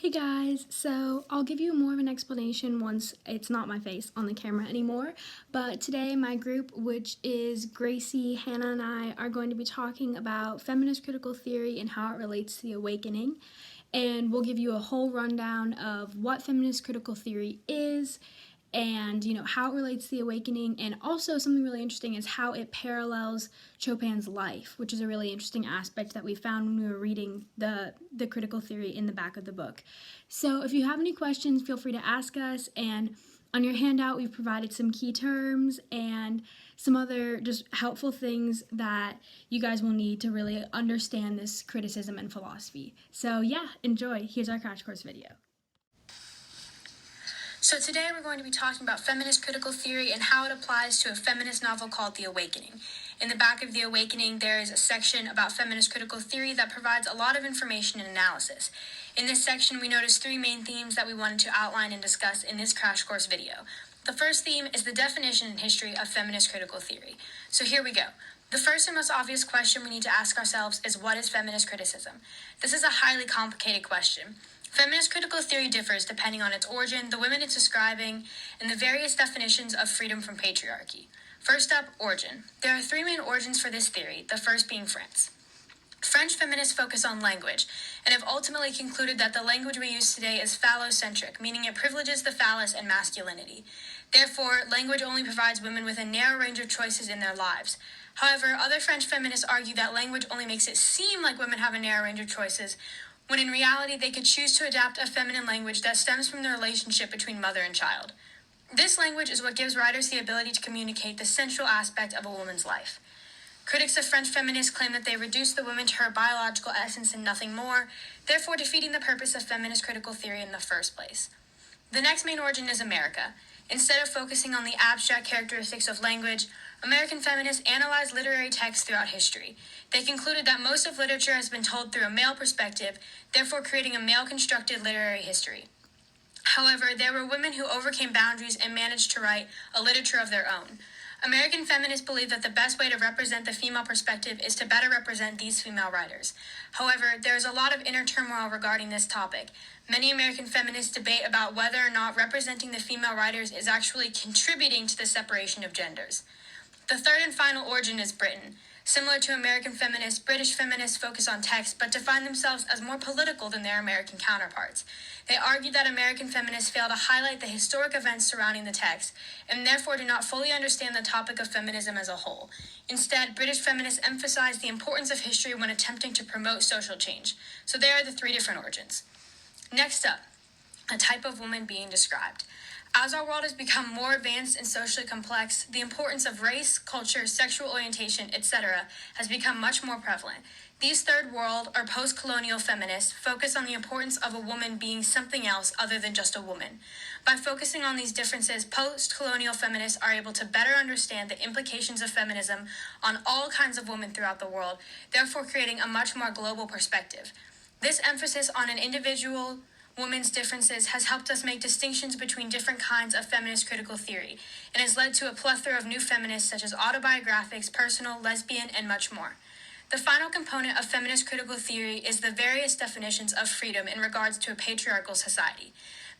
Hey guys, so I'll give you more of an explanation once it's not my face on the camera anymore, but today my group, which is Gracie, Hannah, and I, are going to be talking about feminist critical theory and how it relates to the awakening, and we'll give you a whole rundown of what feminist critical theory is, and how it relates to the awakening, and also something really interesting is how it parallels Chopin's life, which is a really interesting aspect that we found when we were reading the critical theory in the back of the book. So if you have any questions, feel free to ask us, and on your handout we've provided some key terms and some other just helpful things that you guys will need to really understand this criticism and philosophy. So yeah, enjoy. Here's our crash course video. So today we're going to be talking about feminist critical theory and how it applies to a feminist novel called The Awakening. In the back of The Awakening, there is a section about feminist critical theory that provides a lot of information and analysis. In this section, we noticed three main themes that we wanted to outline and discuss in this crash course video. The first theme is the definition and history of feminist critical theory. So here we go. The first and most obvious question we need to ask ourselves is, what is feminist criticism? This is a highly complicated question. Feminist critical theory differs depending on its origin, the women it's describing, and the various definitions of freedom from patriarchy. First up, origin. There are three main origins for this theory, the first being France. French feminists focus on language, and have ultimately concluded that the language we use today is phallocentric, meaning it privileges the phallus and masculinity. Therefore, language only provides women with a narrow range of choices in their lives. However, other French feminists argue that language only makes it seem like women have a narrow range of choices, when in reality they could choose to adapt a feminine language that stems from the relationship between mother and child. This language is what gives writers the ability to communicate the central aspect of a woman's life. Critics of French feminists claim that they reduce the woman to her biological essence and nothing more, therefore defeating the purpose of feminist critical theory in the first place. The next main origin is America. Instead of focusing on the abstract characteristics of language, American feminists analyzed literary texts throughout history. They concluded that most of literature has been told through a male perspective, therefore creating a male-constructed literary history. However, there were women who overcame boundaries and managed to write a literature of their own. American feminists believe that the best way to represent the female perspective is to better represent these female writers. However, there is a lot of inner turmoil regarding this topic. Many American feminists debate about whether or not representing the female writers is actually contributing to the separation of genders. The third and final origin is Britain. Similar to American feminists, British feminists focus on text but define themselves as more political than their American counterparts. They argue that American feminists fail to highlight the historic events surrounding the text and therefore do not fully understand the topic of feminism as a whole. Instead, British feminists emphasize the importance of history when attempting to promote social change. So there are the three different origins. Next up, a type of woman being described. As our world has become more advanced and socially complex, the importance of race, culture, sexual orientation, etc. has become much more prevalent. These third world or post-colonial feminists focus on the importance of a woman being something else other than just a woman. By focusing on these differences, post-colonial feminists are able to better understand the implications of feminism on all kinds of women throughout the world, therefore creating a much more global perspective. This emphasis on an individual women's differences has helped us make distinctions between different kinds of feminist critical theory, and has led to a plethora of new feminists such as autobiographics, personal, lesbian, and much more. The final component of feminist critical theory is the various definitions of freedom in regards to a patriarchal society.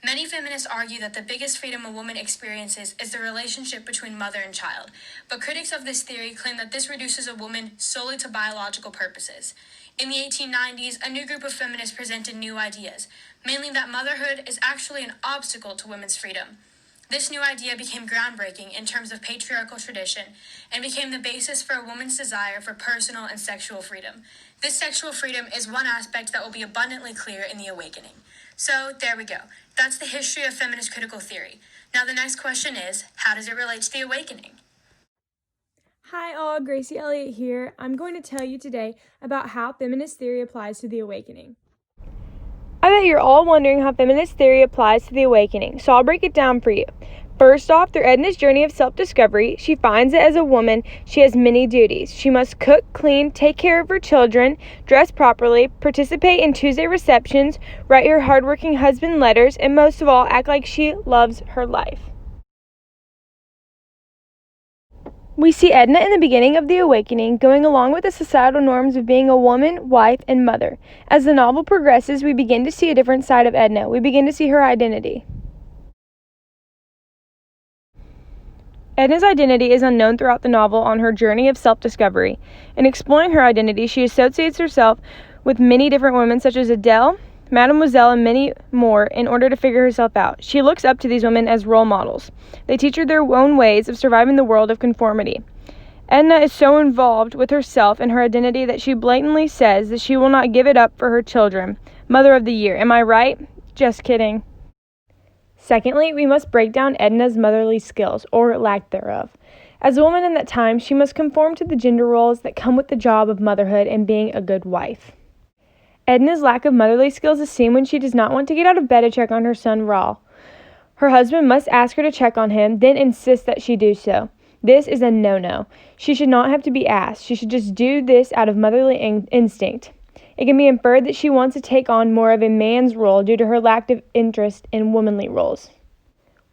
Many feminists argue that the biggest freedom a woman experiences is the relationship between mother and child, but critics of this theory claim that this reduces a woman solely to biological purposes. In the 1890s, a new group of feminists presented new ideas, mainly that motherhood is actually an obstacle to women's freedom. This new idea became groundbreaking in terms of patriarchal tradition and became the basis for a woman's desire for personal and sexual freedom. This sexual freedom is one aspect that will be abundantly clear in The Awakening. So there we go. That's the history of feminist critical theory. Now the next question is, how does it relate to The Awakening? Hi all, Gracie Elliott here. I'm going to tell you today about how feminist theory applies to The Awakening. I bet you're all wondering how feminist theory applies to The Awakening, so I'll break it down for you. First off, through Edna's journey of self-discovery, she finds that as a woman, she has many duties. She must cook, clean, take care of her children, dress properly, participate in Tuesday receptions, write her hardworking husband letters, and most of all, act like she loves her life. We see Edna in the beginning of The Awakening going along with the societal norms of being a woman, wife, and mother. As the novel progresses, we begin to see a different side of Edna. We begin to see her identity. Edna's identity is unknown throughout the novel on her journey of self-discovery. In exploring her identity, she associates herself with many different women such as Adele, Mademoiselle, and many more in order to figure herself out. She looks up to these women as role models. They teach her their own ways of surviving the world of conformity. Edna is so involved with herself and her identity that she blatantly says that she will not give it up for her children. Mother of the Year. Am I right? Just kidding. Secondly, we must break down Edna's motherly skills, or lack thereof. As a woman in that time, she must conform to the gender roles that come with the job of motherhood and being a good wife. Edna's lack of motherly skills is seen when she does not want to get out of bed to check on her son Raul. Her husband must ask her to check on him, then insist that she do so. This is a no-no. She should not have to be asked. She should just do this out of motherly instinct. It can be inferred that she wants to take on more of a man's role due to her lack of interest in womanly roles.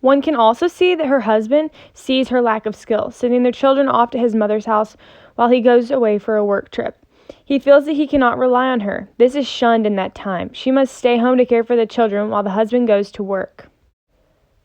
One can also see that her husband sees her lack of skill, sending their children off to his mother's house while he goes away for a work trip. He feels that he cannot rely on her. This is shunned in that time. She must stay home to care for the children while the husband goes to work.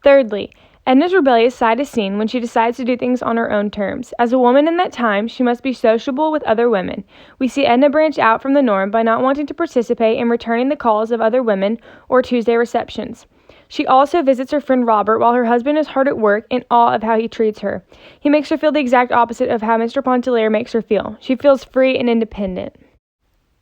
Thirdly, Edna's rebellious side is seen when she decides to do things on her own terms. As a woman in that time, she must be sociable with other women. We see Edna branch out from the norm by not wanting to participate in returning the calls of other women or Tuesday receptions. She also visits her friend Robert while her husband is hard at work, in awe of how he treats her. He makes her feel the exact opposite of how Mr. Pontellier makes her feel. She feels free and independent.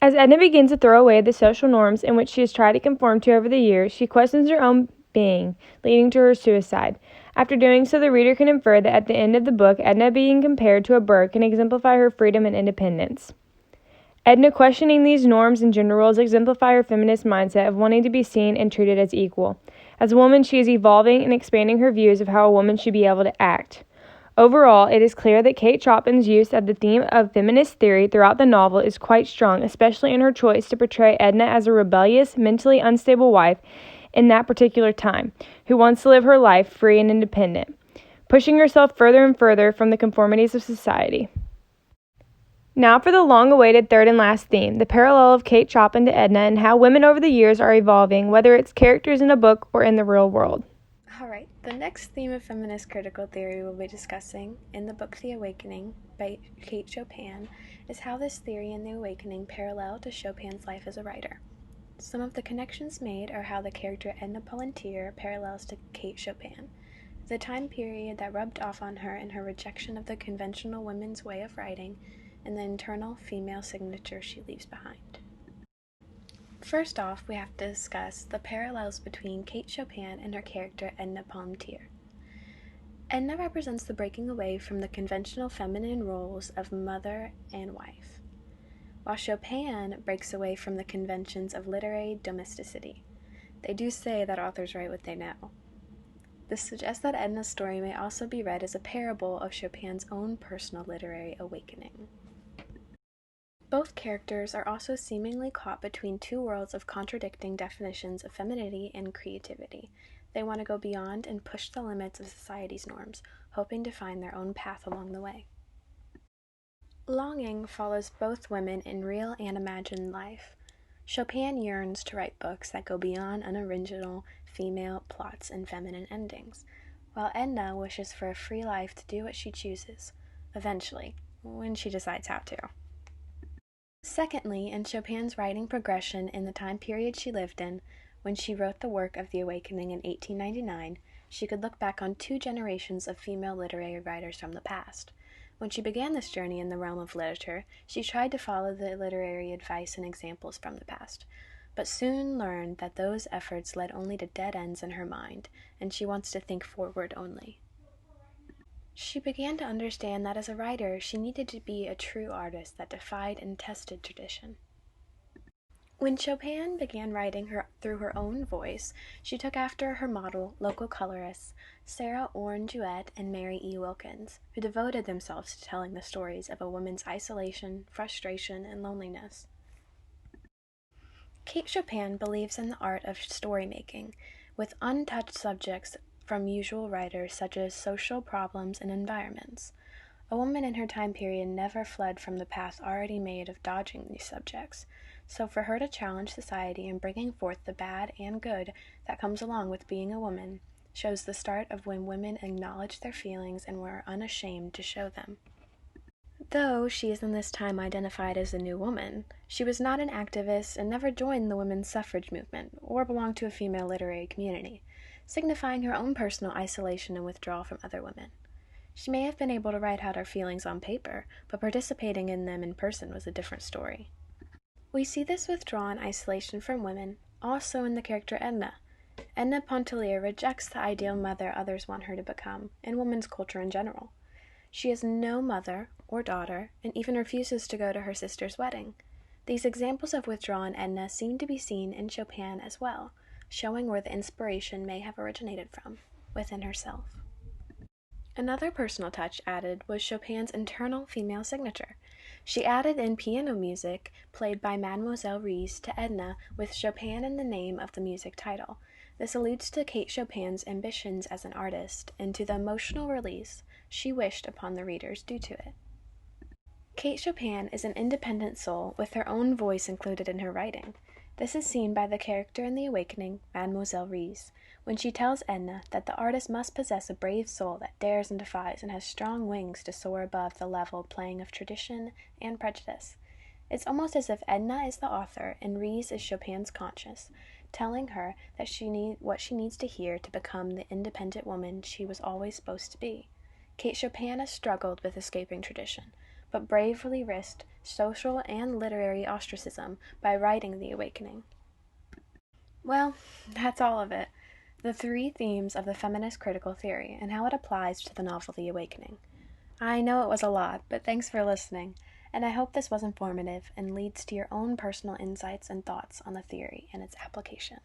As Edna begins to throw away the social norms in which she has tried to conform to over the years, she questions her own being, leading to her suicide. After doing so, the reader can infer that at the end of the book, Edna being compared to a bird can exemplify her freedom and independence. Edna questioning these norms and gender roles exemplify her feminist mindset of wanting to be seen and treated as equal. As a woman, she is evolving and expanding her views of how a woman should be able to act. Overall, it is clear that Kate Chopin's use of the theme of feminist theory throughout the novel is quite strong, especially in her choice to portray Edna as a rebellious, mentally unstable wife in that particular time, who wants to live her life free and independent, pushing herself further and further from the conformities of society. Now for the long-awaited third and last theme, the parallel of Kate Chopin to Edna and how women over the years are evolving, whether it's characters in a book or in the real world. Alright, the next theme of feminist critical theory we'll be discussing in the book The Awakening by Kate Chopin is how this theory in The Awakening paralleled to Chopin's life as a writer. Some of the connections made are how the character Edna Parmentier parallels to Kate Chopin, the time period that rubbed off on her in her rejection of the conventional women's way of writing, and the internal female signature she leaves behind. First off, we have to discuss the parallels between Kate Chopin and her character Edna Parmentier. Edna represents the breaking away from the conventional feminine roles of mother and wife, while Chopin breaks away from the conventions of literary domesticity. They do say that authors write what they know. This suggests that Edna's story may also be read as a parable of Chopin's own personal literary awakening. Both characters are also seemingly caught between two worlds of contradicting definitions of femininity and creativity. They want to go beyond and push the limits of society's norms, hoping to find their own path along the way. Longing follows both women in real and imagined life. Chopin yearns to write books that go beyond unoriginal female plots and feminine endings, while Edna wishes for a free life to do what she chooses, eventually, when she decides how to. Secondly, in Chopin's writing progression in the time period she lived in, when she wrote the work of The Awakening in 1899, she could look back on two generations of female literary writers from the past. When she began this journey in the realm of literature, she tried to follow the literary advice and examples from the past, but soon learned that those efforts led only to dead ends in her mind, and she wants to think forward only. She began to understand that as a writer, she needed to be a true artist that defied and tested tradition. When Chopin began writing through her own voice, she took after her model, local colorists, Sarah Orne Jewett and Mary E. Wilkins, who devoted themselves to telling the stories of a woman's isolation, frustration, and loneliness. Kate Chopin believes in the art of story-making, with untouched subjects from usual writers such as social problems and environments. A woman in her time period never fled from the path already made of dodging these subjects, so for her to challenge society in bringing forth the bad and good that comes along with being a woman shows the start of when women acknowledged their feelings and were unashamed to show them. Though she is in this time identified as a new woman, she was not an activist and never joined the women's suffrage movement or belonged to a female literary community, signifying her own personal isolation and withdrawal from other women. She may have been able to write out her feelings on paper, but participating in them in person was a different story. We see this withdrawn isolation from women also in the character Edna. Edna Pontellier rejects the ideal mother others want her to become, and women's culture in general. She has no mother or daughter, and even refuses to go to her sister's wedding. These examples of withdrawn Edna seem to be seen in Chopin as well, showing where the inspiration may have originated from, within herself. Another personal touch added was Chopin's internal female signature. She added in piano music played by Mademoiselle Reisz to Edna with Chopin in the name of the music title. This alludes to Kate Chopin's ambitions as an artist and to the emotional release she wished upon the readers due to it. Kate Chopin is an independent soul with her own voice included in her writing. This is seen by the character in The Awakening, Mademoiselle Reisz, when she tells Edna that the artist must possess a brave soul that dares and defies and has strong wings to soar above the level playing of tradition and prejudice. It's almost as if Edna is the author and Reisz is Chopin's conscience, telling her that what she needs to hear to become the independent woman she was always supposed to be. Kate Chopin has struggled with escaping tradition, but bravely risked social and literary ostracism by writing The Awakening. Well, that's all of it. The 3 themes of the feminist critical theory and how it applies to the novel The Awakening. I know it was a lot, but thanks for listening, and I hope this was informative and leads to your own personal insights and thoughts on the theory and its application.